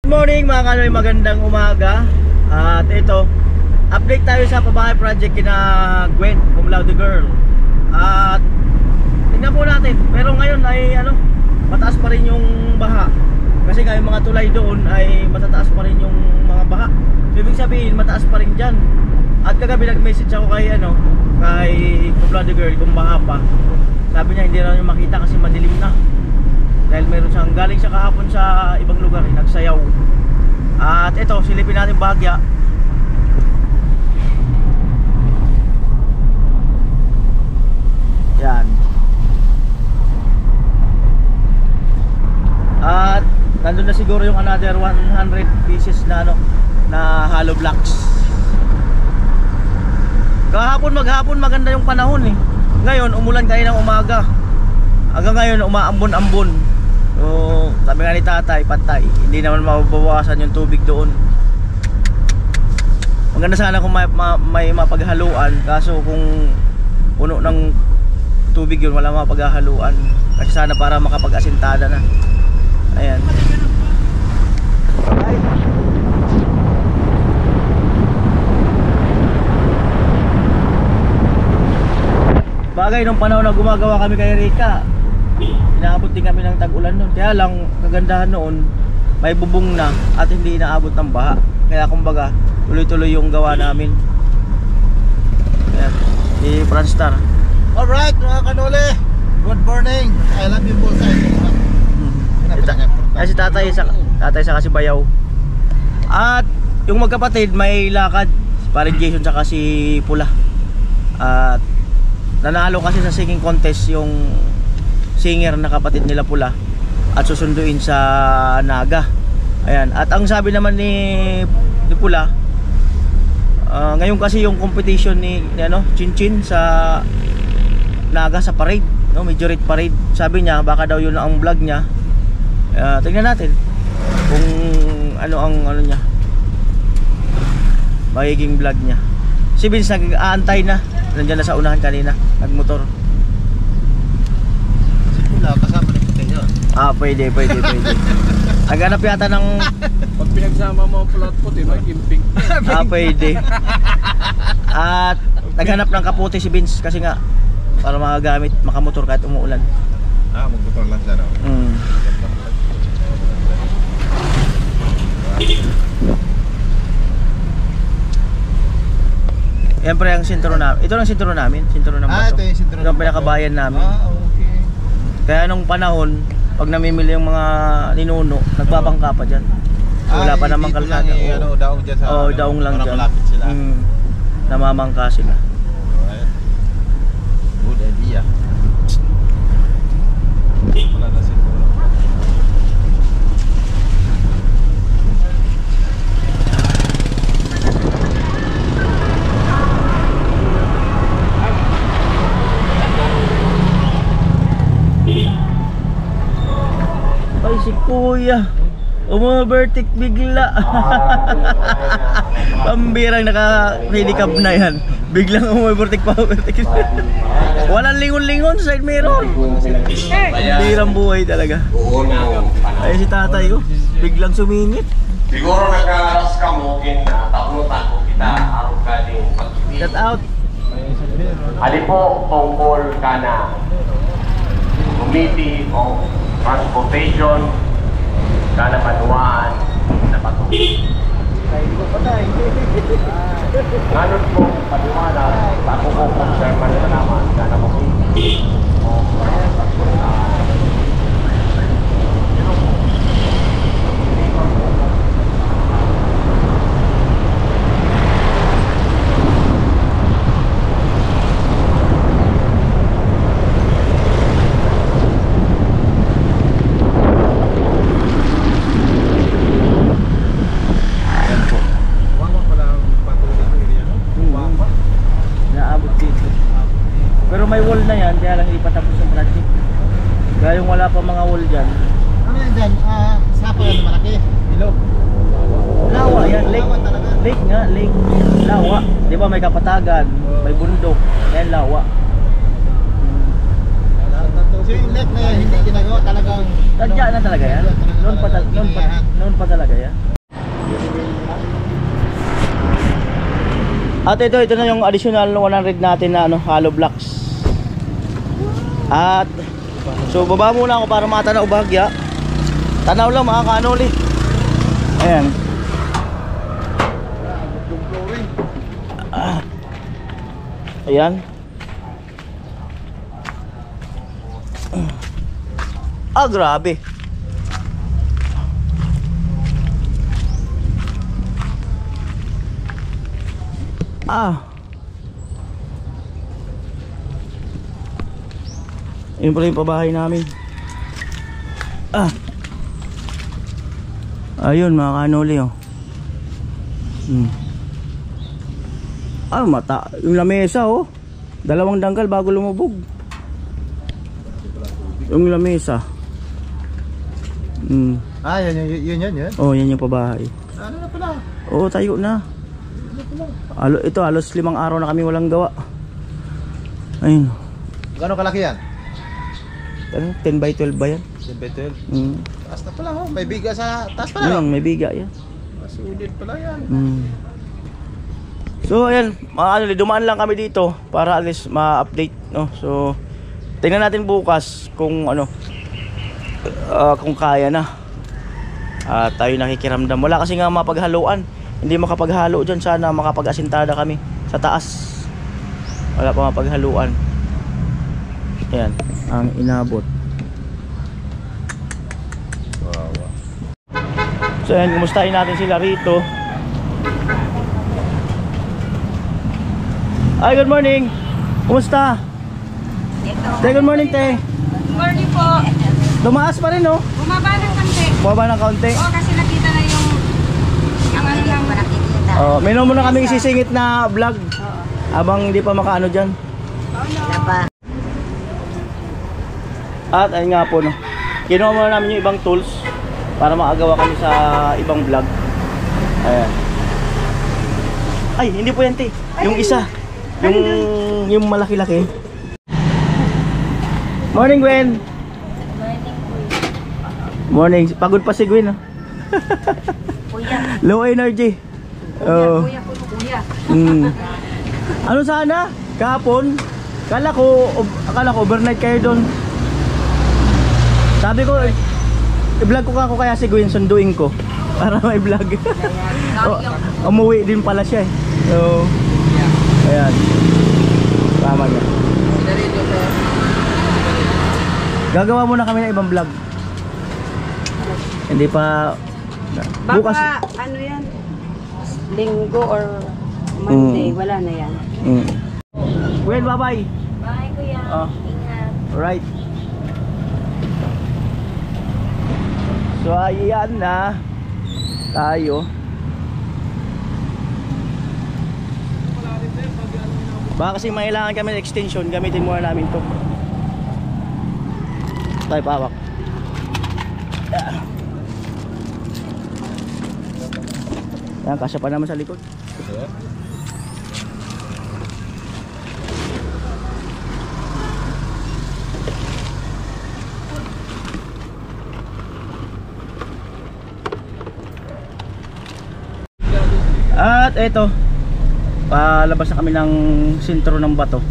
Good morning mga kanoy, magandang umaga. At ito, update tayo sa pabahay project kina Gwen, Cum Laude Girl. At tingnan po natin, pero ngayon ay mataas pa rin yung baha. Kasi nga yung mga tulay doon ay matataas pa rin yung mga baha. So, ibig sabihin mataas pa rin dyan. At kagabi nag-message ako kay kay Cum Laude Girl kung baha pa. Sabi niya hindi na yung makita kasi madilim na. Dahil meron siyang galing siya kahapon sa ibang lugar, nagsayaw. At ito, silipin natin Bahagya. Yan. At nandun na siguro yung another 100 pieces na na hollow blocks. Kahapon maghapon maganda yung panahon eh. Ngayon umulan kayo ng umaga. Hanggang ngayon umaambon-ambon. So, sabi nga ni tatay, patay. Hindi naman mababawasan yung tubig doon. Maganda sana kung may mapaghaluan. Kaso kung puno ng tubig yun, wala mapaghaluan. Kasi sana para makapag-asintada na. Ayan. Bagay nung panahon na gumagawa kami kay Rika, inaabot din kami ng tag-ulan noon. Kaya lang kagandahan noon, may bubong na at hindi inaabot ng baha. Kaya kumbaga tuloy-tuloy yung gawa namin. Ayan, si Franstar. Alright mga kanole, good morning. I love you both. Ay, si tatay sa kasi Bayaw. At yung magkapatid may lakad, parang Jason sa si Pula. At nanalo kasi sa singing contest yung singer na kapatid nila Pula at susunduin sa Naga. Ayan. At ang sabi naman ni Pula, ngayon kasi yung competition ni Chinchin sa Naga sa parade, Majorette parade. Sabi niya baka daw yun ang vlog niya. Tingnan natin kung ang niya, magiging vlog niya. Si Vince nag-aantay na, nandiyan na sa unahan kanina, nagmotor. Kasama na kita yun. Pwede. Naghanap yata ng pag pinagsama mo ang pulot puti, may kimping. Pwede. At naghanap ng kaputi si Vince kasi nga para makagamit, makamotor kahit umuulan. Magmotor lang siya, no? Yan pre ang sintro namin. Ito ang sintro namin. Sintro ng bato. Ito yung sintro. Ito ang pinakabayan namin. Okay. Kaya nung panahon, pag namimili yung mga ninuno, nagbabangka pa dyan. So, wala pa namang kalsada. Daong dyan sa daong lang dyan. Malapit sila. Namamangka sila. Alright. Good idea. Wala na sintro. Ay, si Kuya umovertake bigla. Pambirang naka-helicab na yan. Biglang umovertake pa. Walang lingon-lingon sa side mirror. Pambirang buhay talaga. Ay, si tatay biglang sumingit. Siguro nagkaras ka mo, takutan ko kita, araw ka din pag-ibig. Cut out. Ali po, tungkol ka na Committee of Transportation, Kalapanuan, na patuloy. Ngayon po, paliwanag, ako po kung Sherman na naman, na nakumiti o may wall na yan, kaya lang hindi pa tapos yung project. Kaya yung wala pa mga wall dyan. Ano yan dyan? Sapa yan malaki? Ilog? Lawa yan, lake. Lake nga, lake. Lawa. Di ba may kapatagan, may bundok. Yan lawa. So yung left na hindi ginagawa talagang Tadya na talaga yan? Noon pa talaga yan? At ito na yung additional 100 natin na hollow blocks. At so baba muna ako para matanaw bahagya. Tanaw lang mga kanoli. Ayan. Ayan. Grabe. Yun pala yung pabahay namin. Ayun mga kanoli oh. Mata. Yung lamesa oh. Dalawang dangkal bago lumubog. Yung lamesa. Yun. Oh, yan yung pabahay. Ano na pala? Oo, tayo na. Ito halos 5 araw na kami walang gawa. Ayun. Gano'ng kalaki yan? 10 by 12 ba yan? 10 by 12. Taas na pala oh. May biga sa taas pala. Ayun, may biga yan. Masulit pala yan. So ayan, dumaan lang kami dito para at least ma-update, no. So tingnan natin bukas kung kung kaya na. Tayo nakikiramdam. Wala kasi nga mapaghaluan. Hindi makapaghalo diyan, sana makapag-asintada kami sa taas. Wala pa mapaghaluan. Ayan, ang inabot. Wow. So ayan, kumustahin natin sila rito. Ay, good morning. Kumusta? Te, good morning, te. Good morning po. Tumaas pa rin, no? Bumaba ng konti. Bumaba ng kaunti. Oo, kasi nakita na yung ano lang nakikita. Meron mo na kami isisingit na vlog. Abang hindi pa makaano dyan. At ayun nga po, no. Kinuha muna namin yung ibang tools para makagawa kami sa ibang vlog. Ayan. Ay, hindi po yan, te. Yung isa. Yung malaki-laki. Morning, Gwen. Morning. Pagod pa si Gwen, no? Kuya. Low energy. Kuya, kuya. Ano sana? Kahapon? Akala ko overnight kayo doon. Sabi ko, i-vlog ko ako kaya si Gwen, sunduin ko para may vlog. Umuwi din pala siya eh. So, ayan. Tama niya. Gagawa muna kami ng ibang vlog. Hindi pa bukas. Baka ano yan? Linggo or Monday, wala na yan. Gwen, bye-bye. Bye, kuya. Ingat. Alright. So ayan na tayo. Baka kasi mailangan kami ng extension, gamitin muna namin to. Tayo pawak. Yan, kasya pa naman sa likod. At eto, palabas na kami ng sentro ng bato.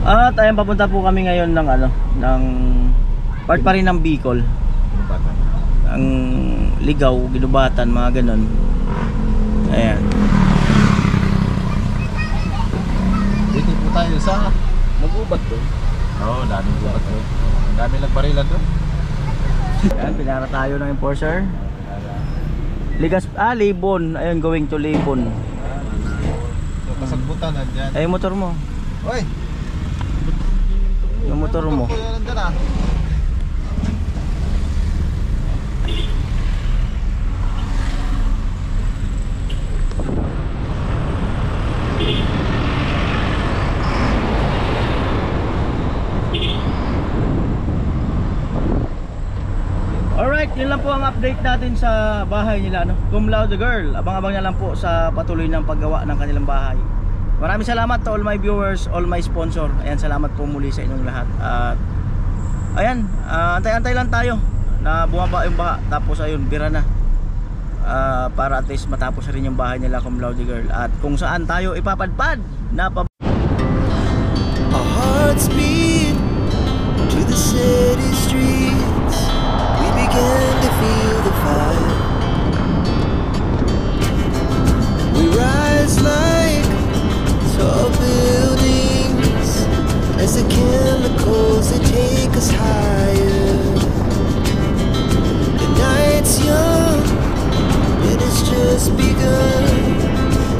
At ayun, papunta po kami ngayon ng ng part pa rin ng Bicol. Ang Ligaw, Ginubatan, mga ganon. Ayan. Dito po tayo sa Mag-ubat to. Oo, daming gubat to. Dami nagbarilan doon. Ayan, pinara tayo ng enforcer. Libon. Ayun, going to Libon. Kasagbutan nandiyan. Ay, motor mo. Oy! Yung motor mo. Nandiyan ah. Alright, yun lang po ang update natin sa bahay nila, no? Cum Laude Girl. Abang-abang na lang po sa patuloy ng paggawa ng kanilang bahay. Maraming salamat to all my viewers, all my sponsor. Ayan, salamat po muli sa inyong lahat. At ayan, antay-antay lang tayo na bumaba yung baha. Tapos ayun, bira na. Para at least matapos rin yung bahay nila Cum Laude Girl. At kung saan tayo ipapadpad na Our hearts beat to the city streets. We began to feel the fire. We rise like tall buildings as the chemicals they take us higher. The night's young, it has just begun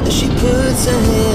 as she puts her hand